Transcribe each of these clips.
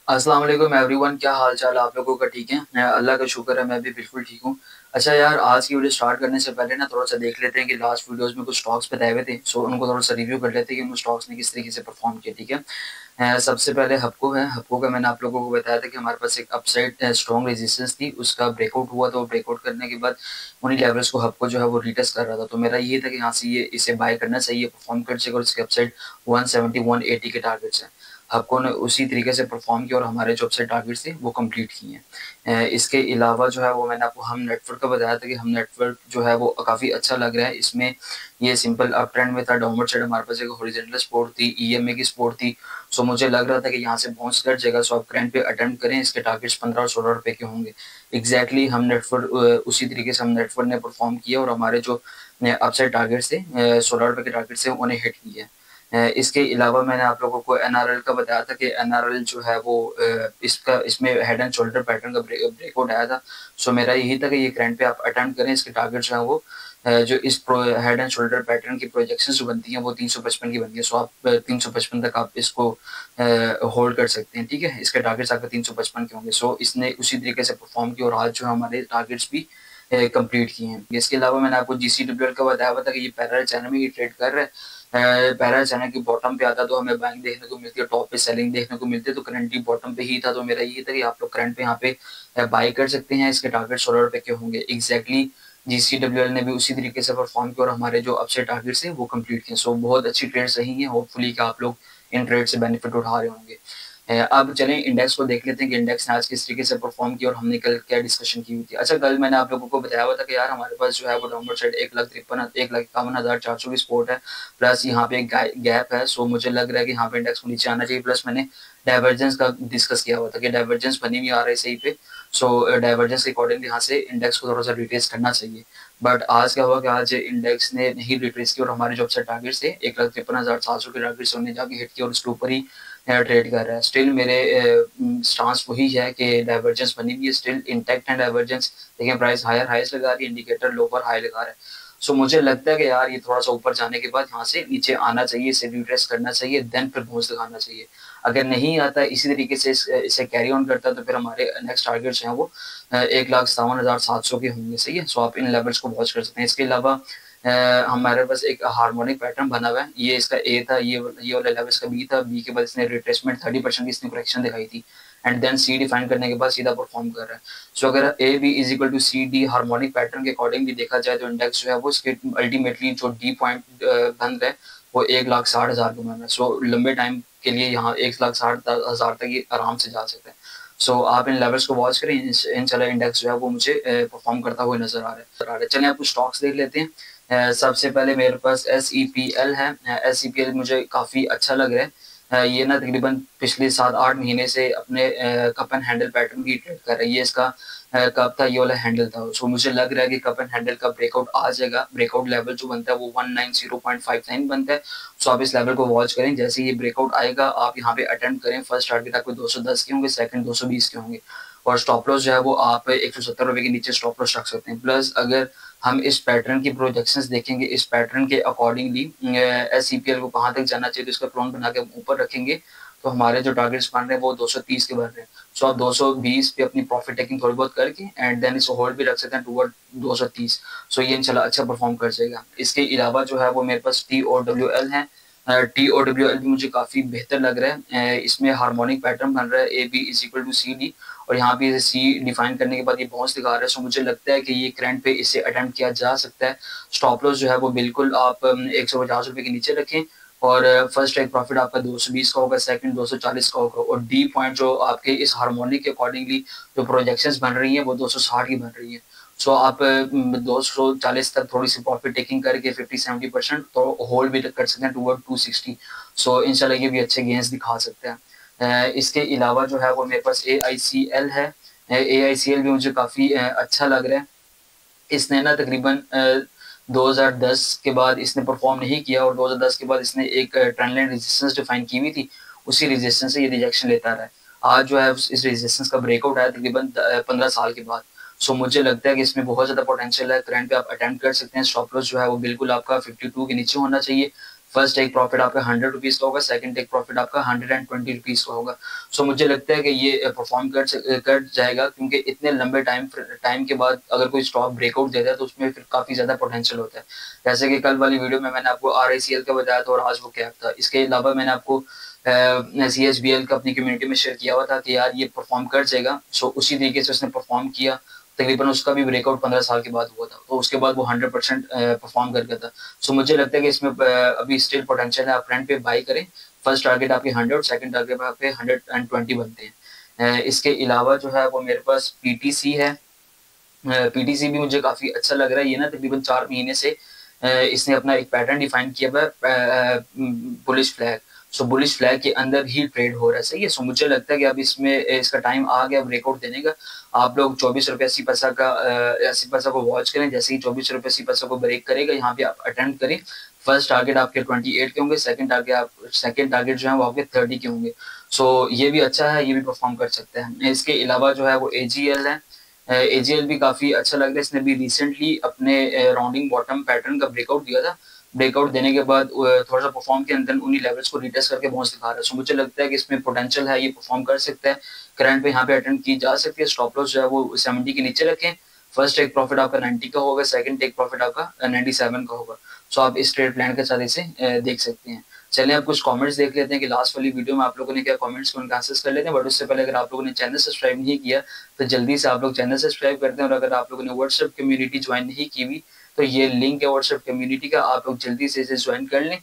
अस्सलाम वालेकुम एवरीवन, क्या हाल चाल आप लोगों का? ठीक है? अल्लाह का शुक्र है, मैं भी बिल्कुल ठीक हूँ। अच्छा यार, आज की वीडियो स्टार्ट करने से पहले ना थोड़ा सा देख लेते हैं कि लास्ट वीडियोस में कुछ स्टॉक्स बताए हुए थे, सो उनको थोड़ा सा रिव्यू कर लेते हैं कि उन स्टॉक्स ने किस तरीके से परफॉर्म किया। ठीक है? सबसे पहले हपको है। हपको का मैंने आप लोगों को बताया था कि हमारे पास एक अपसाइड स्ट्रॉन्ग रेजिस्टेंस थी, उसका ब्रेकआउट हुआ, तो ब्रेकआउट करने के बाद उन्हीं लेवल्स को हपको जो है वो रीटेस्ट कर रहा था। तो मेरा ये था कि यहाँ से ये इसे बाय करना चाहिए, परफॉर्म कर चाहिए, और इसके अपसाइड 170 180 के टारगेट्स हैं। हपको ने उसी तरीके से परफॉर्म किया और हमारे जो अपसाइड टारगेट्स थे वो कंप्लीट किए हैं। इसके अलावा जो है वो मैंने आपको हम नेटवर्क का बताया था कि हम नेटवर्क जो है वो काफ़ी अच्छा लग रहा है। इसमें ये सिंपल अप ट्रेंड में था, डाउनवर्ड साइड हमारे पास एक हॉरिजॉन्टल सपोर्ट थी, ईएमए की सपोर्ट थी। सो मुझे लग रहा था कि यहाँ से बाउंस कर जाएगा, सो आप करंट पे अटेम्प्ट करें। इसके टारगेट्स 15 और 16 रुपए के होंगे। एग्जैक्टली हम नेटवर्क उसी तरीके से हम नेटवर्क ने परफॉर्म किया और हमारे जो अपसाइड टारगेट्स थे, 16 रुपए के टारगेट्स थे, उन्हें हिट किया। इसके अलावा मैंने आप लोगों को एनआरएल का बताया था कि एनआरएल जो है वो इसमें हेड एंड शोल्डर पैटर्न का ब्रेकआउट आया था। सो मेरा यही था कि ये करंट पे आप अटेम्प्ट करें। इसके टारगेट जो है वो जो इस हेड एंड शोल्डर पैटर्न की प्रोजेक्शन जो बनती हैं वो 355 की बनती है। सो आप 355 तक आप इसको होल्ड कर सकते हैं। ठीक है? इसके टारगेट्स आपके 355 के होंगे। सो इसने उसी तरीके से परफॉर्म किया और आज जो हमारे टारगेट्स भी कंप्लीट किए हैं। इसके अलावा मैंने आपको जीसीडब्ल्यूएल का बताया हुआ था कि ये पैरेलल चैनल में ये ट्रेड कर रहा है। पैरेलल चैनल की बॉटम पे आता तो हमें बाइंग देखने को मिलती है, टॉप पे सेलिंग देखने को मिलती है। तो करंटली बॉटम पे ही था, तो मेरा ये था कि आप लोग करंट पे यहाँ पे बाई कर सकते हैं। इसके टारगेट 16 रुपए के होंगे। एग्जैक्टली जीसीडब्ल्यूएल ने भी उसी तरीके से परफॉर्म किया और हमारे जो अपसाइड टारगेट्स हैं वो कंप्लीट किए। सो बहुत अच्छी ट्रेड्स रही हैं। होपफुली कि आप लोग इन ट्रेड से बेनिफिट उठा रहे होंगे। अब चलें इंडेक्स को देख लेते हैं कि इंडेक्स ने आज किस तरीके से परफॉर्म किया और हमने कल क्या डिस्कशन की हुई थी। अच्छा, कल मैंने आप लोगों को बताया हुआ था कि यार हमारे पास जो है वो डाउनवर्ड साइड 1,53,400 की सपोर्ट है, प्लस यहाँ पे एक गैप है। सो मुझे लग रहा है कि यहाँ पे इंडेक्स को नीचे आना चाहिए। प्लस मैंने डाइवर्जेंस का डिस्कस किया हुआ था कि डाइवर्जेंस बनी हुई आ रही है सही पे। सो डाइवर्जेंस के अकॉर्डिंग यहाँ से इंडेक्स को थोड़ा सा रिट्रेस करना चाहिए। बट आज क्या हुआ कि आज इंडेक्स ने नहीं रिट्रेस किया और हमारे जो अपसाइड टारगेट्स थे 1,53,700 के टारगेट्स उन्हें जाके हिट किया और उसके ऊपर ही ट्रेड कर रहा है। स्टिल मेरे स्टांस वही है कि डाइवर्जेंस बनी हुई है, स्टिल इंटैक्ट है डाइवर्जेंस। लेकिन प्राइस हायर हाइस लगा रही है, इंडिकेटर लोअर हाई लगा रहा है। सो मुझे लगता है कि यार ये थोड़ा सा ऊपर जाने के बाद यहाँ से नीचे आना चाहिए, इसे रिट्रेस करना चाहिए, देन फिर पहुंच दिखाना चाहिए। अगर नहीं आता इसी तरीके से इसे कैरी ऑन करता है तो फिर हमारे नेक्स्ट टारगेट्स हैं वो 1,57,700 के होंगे। सही है? सो आप इन लेवल्स को वॉच कर सकते हैं। इसके अलावा हमारे पास एक हार्मोनिक पैटर्न बना हुआ है। ये इसका ए था, ये वाला लेवल इसका बी था। बी के बाद इसने रिट्रेसमेंट 30% की इसने करेक्शन दिखाई थी एंड देन सी डिफाइन करने के बाद सीधा परफॉर्म कर रहा है। सो अगर A B is equal to C D harmonic pattern के अकॉर्डिंग भी देखा जाए तो इंडेक्स जो है वो इसके अल्टीमेटली जो डी पॉइंट बन रहा है वो 1,60,000 का बन रहा है। सो लंबे टाइम के लिए यहाँ 1,60,000 तक ये आराम से जा सकता है। सो आप इन लेवल्स को वॉच करें। इंशाल्लाह इंडेक्स जो है वो मुझे परफॉर्म करता हुआ नजर आ रहा है। चलिए आप कुछ स्टॉक्स देख लेते हैं। सबसे पहले मेरे पास SEPL है। SEPL मुझे काफ़ी अच्छा लग रहा है। ये ना तकरीबन पिछले 7-8 महीने से अपने कप एंड हैंडल पैटर्न की ट्रेड कर रहा है। ये इसका कप था, ये वाला हैंडल था। सो मुझे लग रहा है कि कप एंड हैंडल का ब्रेकआउट आ जाएगा। ब्रेकआउट लेवल जो बनता है वो 190.59 बनता है। सो आप इस लेवल को वॉच करें। जैसे ये ब्रेकआउट आएगा आप यहाँ पे अटेम्प्ट करें। फर्स्ट टारगेट आपके 210 के होंगे, सेकंड 220 के होंगे और स्टॉप लॉस जो है वो आप 170 रुपए के नीचे स्टॉप लॉस रख सकते हैं। प्लस अगर हम इस पैटर्न की प्रोजेक्शंस देखेंगे, इस पैटर्न के अकॉर्डिंगली SEPL को कहाँ तक जाना चाहिए तो इसका प्लॉन बना के ऊपर रखेंगे तो हमारे जो टारगेट्स बन रहे हैं वो 230 के बन रहे हैं। सो आप 220 पे अपनी प्रॉफिट टेकिंग थोड़ी बहुत करके एंड देन इसको होल्ड भी रख सकते हैं टूवर्ड 230। सो ये इंशाल्लाह अच्छा परफॉर्म कर जाएगा। इसके अलावा जो है वो मेरे पास TOWL है। TOWL भी मुझे काफ़ी बेहतर लग रहा है। इसमें हार्मोनिक पैटर्न बन रहा है AB is equal to CD और यहाँ पे सी डिफाइन करने के बाद ये बाउंस दिखा रहा है। सो मुझे लगता है कि ये करंट पे इसे अटेम्प्ट किया जा सकता है। स्टॉप लॉस जो है वो बिल्कुल आप 150 रुपए के नीचे रखें और फर्स्ट टेक प्रॉफिट आपका 220 का होगा, सेकंड 240 का होगा और डी पॉइंट जो आपके इस हार्मोनिक के अकॉर्डिंगली जो प्रोजेक्शंस बन रही हैं वो 260 की बन रही है। सो आप 240 तक थोड़ी सी प्रॉफिट टेकिंग करके 50-70% तो होल्ड भी कर सकते हैं टूवर्ड 260। सो इंशाल्लाह ये भी अच्छे गेंस दिखा सकते हैं। इसके अलावा जो है वो मेरे पास AICL है। AICL भी मुझे काफ़ी अच्छा लग रहा है। इसने ना तकरीबन 2010 के बाद इसने परफॉर्म नहीं किया और 2010 के बाद इसने एक ट्रेंड लाइन रेजिस्टेंस डिफाइन की हुई थी, उसी रेजिस्टेंस से ये रिजेक्शन लेता रहा है। आज जो है इस रेजिस्टेंस का ब्रेकआउट आया तकरीबन 15 साल के बाद। सो मुझे लगता है कि इसमें बहुत ज़्यादा पोटेंशियल है। करंट पे आप अटेम्प्ट कर सकते हैं। स्टॉप लॉस जो है वो बिल्कुल आपका 52 के नीचे होना चाहिए। फर्स्ट टेक प्रॉफिट आपका 100 रुपीज़ का होगा, सेकंड टेक प्रॉफिट आपका 120 रुपीज़ का होगा। सो मुझे लगता है कि ये परफॉर्म कर जाएगा, क्योंकि इतने लंबे टाइम के बाद अगर कोई स्टॉक ब्रेकआउट देता है तो उसमें फिर काफ़ी ज़्यादा पोटेंशियल होता है। जैसे कि कल वाली वीडियो में मैंने आपको RICL का बताया था और आज वो कैप था। इसके अलावा मैंने आपको CSBL का अपनी कम्युनिटी में शेयर किया हुआ था कि यार ये परफॉर्म कर जाएगा। सो उसी तरीके से उसने परफॉर्म किया। तकरीबन उसका भी ब्रेकआउट 15 साल के बाद हुआ था, तो उसके बाद वो 100% परफॉर्म कर गया था। सो मुझे लगता है कि इसमें अभी स्टिल पोटेंशियल है, आप फ्रंट पे बाई करें। फर्स्ट टारगेट आपके 100 और सेकंड टारगेट आपके 120 बनते हैं। इसके अलावा जो है वो मेरे पास PTC है। PTC भी मुझे काफ़ी अच्छा लग रहा है। ये ना तकरीबन 4 महीने से इसने अपना एक पैटर्न डिफाइन किया हुआ है, बुलिश फ्लैग। सो बुलिश फ्लैग के अंदर ही ट्रेड हो रहा है, सही है। सो मुझे लगता है कि अब इसमें इसका टाइम आ गया ब्रेकआउट देने का। आप लोग 24 रुपये 80 पैसा का 80 पैसा को वॉच करें। जैसे ही 24 रुपये 80 पैसा को ब्रेक करेगा, यहाँ पे आप अटेम्प्ट करें। फर्स्ट टारगेट आपके 28 के होंगे, सेकंड टारगेट जो है वो आपके 30 के होंगे। सो ये भी अच्छा है, ये भी परफॉर्म कर सकते हैं। इसके अलावा जो है वो AGL है। AGL भी काफ़ी अच्छा लग रहा है। इसने भी रिसेंटली अपने राउंडिंग बॉटम पैटर्न का ब्रेकआउट दिया था। ब्रेकआउट देने के बाद थोड़ा सा परफॉर्म के अंदर उन्हीं लेवल्स को रिटेस्ट करके बहुत दिखा रहा है। सो मुझे लगता है कि इसमें पोटेंशियल है, ये परफॉर्म कर सकता है। करंट पे यहाँ पे अटेंड की जा सकती है। स्टॉप लॉस जो है वो 70 के नीचे रखें। फर्स्ट टेक प्रॉफिट आपका 90 का होगा, सेकंड टेक प्रॉफिट आपका 97 का होगा। सो आप इस ट्रेड प्लान के साथ इसे देख सकते हैं। चलिए आप कुछ कमेंट्स देख लेते हैं कि लास्ट वाली वीडियो में आप लोगों ने क्या कमेंट्स को उनका आंसर्स कर लेते हैं। बट उससे पहले अगर आप लोगों ने चैनल सब्सक्राइब नहीं किया तो जल्दी से आप लोग चैनल सब्सक्राइब करते हैं। और अगर आप लोगों ने व्हाट्सएप कम्युनिटी ज्वाइन नहीं की हुई तो ये लिंक है व्हाट्सएप कम्युनिटी का, आप लोग जल्दी से इसे ज्वाइन कर लें।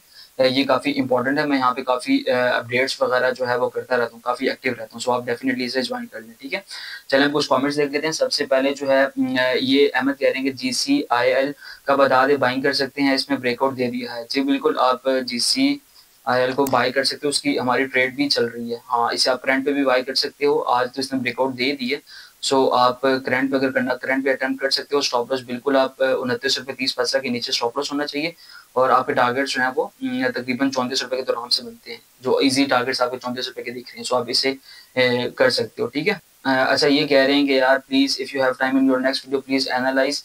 ये काफ़ी इंपॉर्टेंट है। मैं यहाँ पे काफ़ी अपडेट्स वगैरह जो है वो करता रहता हूँ, काफ़ी एक्टिव रहता हूँ। सो आप डेफिनेटली इसे ज्वाइन कर लें, ठीक है। चलें हम कुछ कमेंट्स देख लेते हैं। सबसे पहले जो है ये अहमद कह रहे हैं कि GCIL का बता दे बाइंग कर सकते हैं, इसमें ब्रेकआउट दे दिया है। जी बिल्कुल, आप GCIL को बाई कर सकते हो। उसकी हमारी ट्रेड भी चल रही है। हाँ, इसे आप करंट पे भी बाई कर सकते हो। आज तो इसने ब्रेकआउट दे दी है। सो आप करंट पे अगर करना करंट पे अटेम्प्ट कर सकते हो। स्टॉप लॉस बिल्कुल आप 29 रुपये 30 पैसा के नीचे स्टॉप लॉस होना चाहिए। और आपके टारगेट जो है वो तकरीबन 34 रुपये के तो आराम से बनते हैं। जो इजी टारगेट्स आपके 34 रुपये के दिख रहे हैं। सो आप इसे कर सकते हो, ठीक है। अच्छा, ये कह रहे हैं कि यार please if you have time in your next video please analyse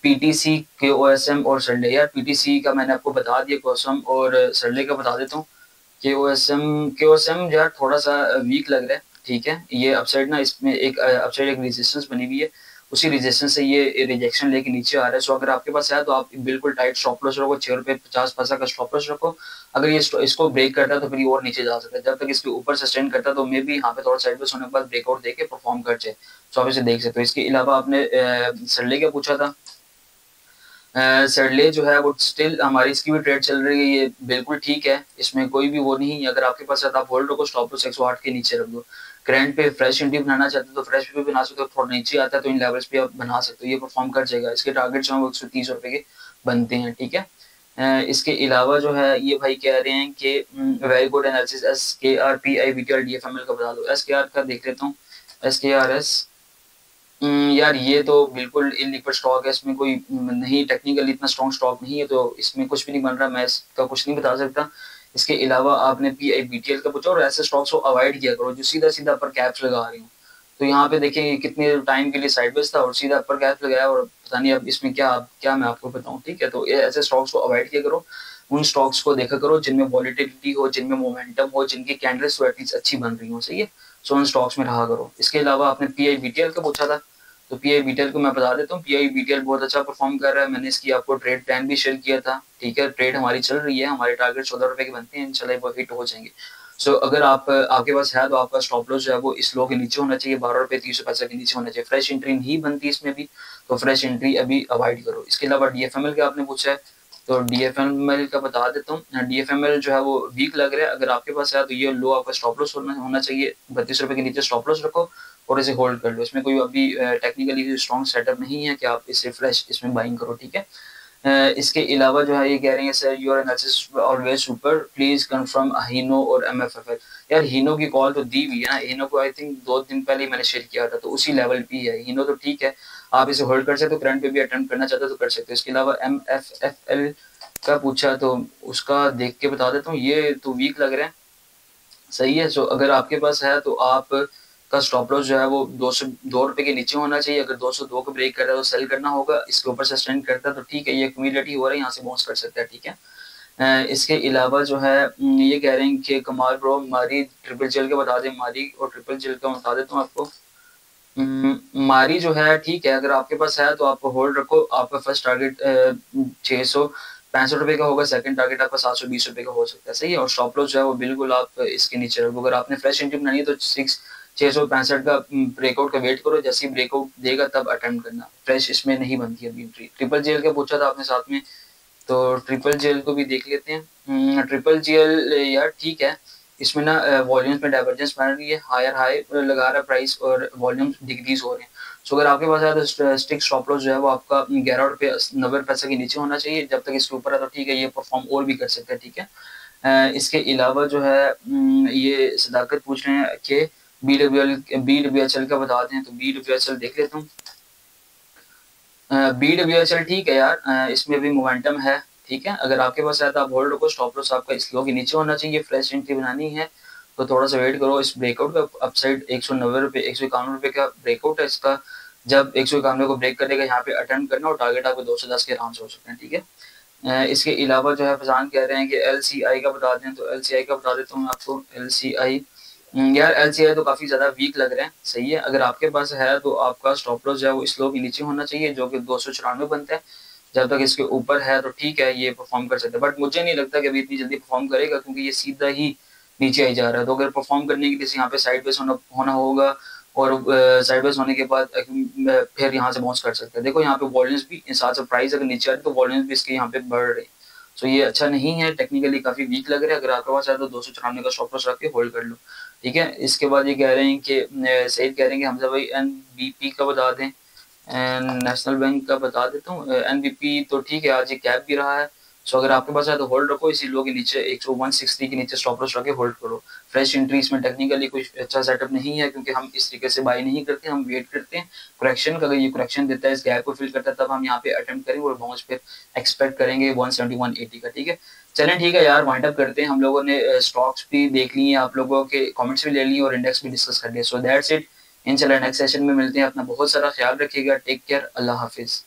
PTC KOSM और सरडे। यार PTC का मैंने आपको बता दिया, KOSM और सरडे का बता देता हूँ। KOSM यार थोड़ा सा वीक लग रहा है, ठीक है। ये अपसाइड ना, इसमें एक अपसाइड एक रेजिस्टेंस बनी हुई है, उसी रेजिस्टेंस से ये रिजेक्शन लेके नीचे आ रहा है। सो अगर आपके पास है तो आप बिल्कुल टाइट स्टॉप लॉस रखो, 6 रुपये 50 पैसा का स्टॉप लॉस रखो। अगर ये इसको ब्रेक करता है तो फिर ये और नीचे जा सकता है। जब तक इसके ऊपर सस्टेन करता है तो मे भी यहाँ पे थोड़ा साइड होने के बाद ब्रेकआउट देके परफॉर्म कर जाए। सो आप इसे देख सकते हो। इसके अलावा आपने सरले का पूछा था। सरले जो है वो स्टिल हमारी इसकी भी ट्रेड चल रही है, ये बिल्कुल ठीक है। इसमें कोई भी वो नहीं है। अगर आपके पास है तो आप होल्ड रखो, स्टॉप लॉस 108 के नीचे रख दो। करंट पे फ्रेश एंट्री बनाना चाहते हो तो फ्रेश पे भी बना सकते हो। थोड़ा नीचे आता है तो इन लेवल्स पे आप बना सकते हो, ये परफॉर्म कर जाएगा। इसके टारगेट जो है वो 130 रुपये के बनते हैं, ठीक है। इसके अलावा जो है ये भाई कह रहे हैं कि very good analysis, SKR PI BTL DFML का बता दो। SKR का देख लेता हूँ। SKRS यार ये तो बिल्कुल इनलिक्विड स्टॉक है, इसमें कोई नहीं, टेक्निकली इतना स्ट्रॉन्ग स्टॉक नहीं है, तो इसमें कुछ भी नहीं बन रहा। मैं इसका कुछ नहीं बता सकता। इसके अलावा आपने PI BTL का पूछा, और ऐसे स्टॉक्स को अवॉइड किया करो जो सीधा सीधा अपर कैप्स लगा रही हूँ। तो यहाँ पे देखिए कितने टाइम के लिए साइडवेज था और सीधा अपर कैप लगाया, और पता नहीं अब इसमें क्या मैं आपको बताऊँ, ठीक है। तो ये ऐसे स्टॉक्स को अवॉइड किया करो। उन स्टॉक्स को देखा करो जिनमें वॉलिटिलिटी हो, जिनमें मोमेंटम हो, जिनकी कैंडल्स एटलीस्ट अच्छी बन रही हो, सही है। सो उन स्टॉक्स में रहा करो। इसके अलावा आपने PI BTL का पूछा था, तो PI BTL को मैं बता देता हूँ। PI BTL बहुत अच्छा परफॉर्म कर रहा है। मैंने इसकी आपको ट्रेड प्लान भी शेयर किया था, ठीक है। ट्रेड हमारी चल रही है, हमारे टारगेट 14 रुपये के बनते हैं, इंशाल्लाह वो हिट हो जाएंगे। सो अगर आपके पास है तो आपका स्टॉप लॉस जो है वो इस लो के नीचे होना चाहिए, 12 रुपये 30 पैसा के नीचे होना चाहिए। फ्रेश एंट्री नहीं बनती इसमें भी, तो फ्रेश एंट्री अभी अवॉइड करो। इसके अलावा DFML का आपने पूछा है, तो DFML का बता देता हूँ। DFML जो है वो वीक लग रहा है। अगर आपके पास है तो ये लो आपका स्टॉप लॉस होना चाहिए, 32 रुपये के नीचे स्टॉप लॉस रखो और इसे होल्ड कर लो। इसमें कोई अभी टेक्निकली स्ट्रॉन्ग सेटअप नहीं है कि आप इसे फ्रेश इसमें बाइंग करो, ठीक है। इसके अलावा जो है ये कह रहे हैं sir your analysis always super, please confirm हीनो और MFFL। यार हीनो की कॉल तो दी हुई है ना, हीनो को आई थिंक 2 दिन पहले ही मैंने शेयर किया था, तो उसी लेवल पे है हीनो, तो ठीक है। आप इसे होल्ड कर सकते हो, करंट पे भी अटेम्प्ट करना चाहते हो तो कर सकते हो। इसके अलावा MFFL का पूछा तो उसका देख के बता देता हूँ, ये तो वीक लग रहा है, सही है। सो अगर आपके पास है तो आप का स्टॉप लॉस जो है वो 202 रुपये के नीचे होना चाहिए। अगर 202 को ब्रेक कर रहा है तो सेल करना होगा। इसके ऊपर सस्टेन करता है तो ठीक है, ये एक्यूमुलेटिव हो रहा है, यहाँ से बाउंस कर सकता है, ठीक है। इसके अलावा जो है ये कह रहे हैं कि कमाल ब्रो मारी ट्रिपल जेल के बता दें, मारी और ट्रिपल जेल का बता देता हूँ आपको। मारी जो है ठीक है, अगर आपके पास है तो आप होल्ड रखो। आपका फर्स्ट टारगेट 665 रुपए का होगा, सेकंड टारगेट आपका 720 रुपए का हो सकता है, सही है। और स्टॉप लॉस जो है वो बिल्कुल आप इसके नीचे रखो। अगर आपने फ्रेश एंट्री बनानी है तो 665 का ब्रेकआउट का वेट करो, जैसे ही ब्रेकआउट देगा तब अटेम्प्ट करना। फ्रेश इसमें नहीं बनती अभी एंट्री। ट्रिपल जेल का पूछा था आपने साथ में, तो ट्रिपल जेल को भी देख लेते हैं। ट्रिपल जेल यार ठीक है, इसमें ना वॉल्यूम्स में डाइवर्जेंस बन रही है, हायर हाई लगा रहा है प्राइस और वॉल्यूम्स डिक्रीज हो रहे हैं। सो अगर आपके पास है तो स्टिक स्टॉप लॉस जो है वो आपका 11 रुपये 90 पैसे के नीचे होना चाहिए। जब तक इसके ऊपर है तो ठीक है, ये परफॉर्म और भी कर सकता है, ठीक है। इसके अलावा जो है ये सदाकत पूछ रहे हैं कि BWHL का बता दें, तो BWHL देख लेता हूँ। BWHL ठीक है यार, इसमें भी मोमेंटम है, ठीक है। अगर आपके पास है तो आप होल्ड रखो। स्टॉप लॉस आपका इस लो के नीचे होना चाहिए। फ्रेश एंट्री बनानी है तो थोड़ा सा वेट करो। इस ब्रेकआउट का अपसाइड 190 रुपये 151 रुपये का ब्रेकआउट है इसका। जब 151 को ब्रेक करेगा यहाँ पे अटेम्प्ट करना, और टारगेट आपको 210 के आराम से हो सकते हैं, ठीक है। इसके अलावा जो है फजान कह रहे हैं कि LCI का बता दें, तो LCI का बता देता हूँ आपको। LCI यार LCI तो काफी ज्यादा वीक लग रहे हैं, सही है। अगर आपके पास है तो आपका स्टॉप लॉस जो है वो इस लो के नीचे होना चाहिए, जो कि 294 बनता है। जब तक इसके ऊपर है तो ठीक है, ये परफॉर्म कर सकते हैं, बट मुझे नहीं लगता कि अभी इतनी जल्दी परफॉर्म करेगा, क्योंकि ये सीधा ही नीचे आई जा रहा है। तो अगर परफॉर्म करने के लिए यहाँ पे साइड बेस होना होगा, और साइड बेस होने के बाद फिर यहाँ से बाउंस कर सकते हैं। देखो यहाँ पे वॉल्यूम्स भी साथ से प्राइस अगर नीचे आ रही तो वॉल्यूम्स भी इसके यहाँ पे बढ़ रहे हैं। सो ये अच्छा नहीं है, टेक्निकली काफी वीक लग रहा है। अगर आपके पास है तो 294 का स्टॉप लॉस रख के होल्ड कर लो, ठीक है। इसके बाद ये कह रहे हैं कि सईद कह रहे हैं कि हमजा भाई NBP का बता दें, नेशनल बैंक का बता देता हूँ। NBP तो ठीक है, आज ये कैप भी रहा है। सो अगर आपके पास है तो होल्ड रखो। इसी लो के नीचे 160 के नीचे स्टॉप लॉस रख के होल्ड करो। फ्रेश एंट्री इसमें टेक्निकली कोई अच्छा सेटअप नहीं है, क्योंकि हम इस तरीके से बाय नहीं करते, हम वेट करते हैं करेक्शन का। अगर ये करेक्शन देता है, इस गैप को फिल करता है, तब हम यहाँ पे अटेम्प्ट करेंगे और बाउंस फिर एक्सपेक्ट करेंगे 170 180 का, ठीक है। चलें ठीक है यार, वाइंड अप करते हैं। हम लोगों ने स्टॉक्स भी देख लिए, आप लोगों के कमेंट्स भी ले लिए और इंडेक्स भी डिस्कस कर लिए। So that's it. इंशाल्लाह नेक्स्ट सेशन में मिलते हैं। अपना बहुत सारा ख्याल रखिएगा। टेक केयर, अल्लाह हाफिज।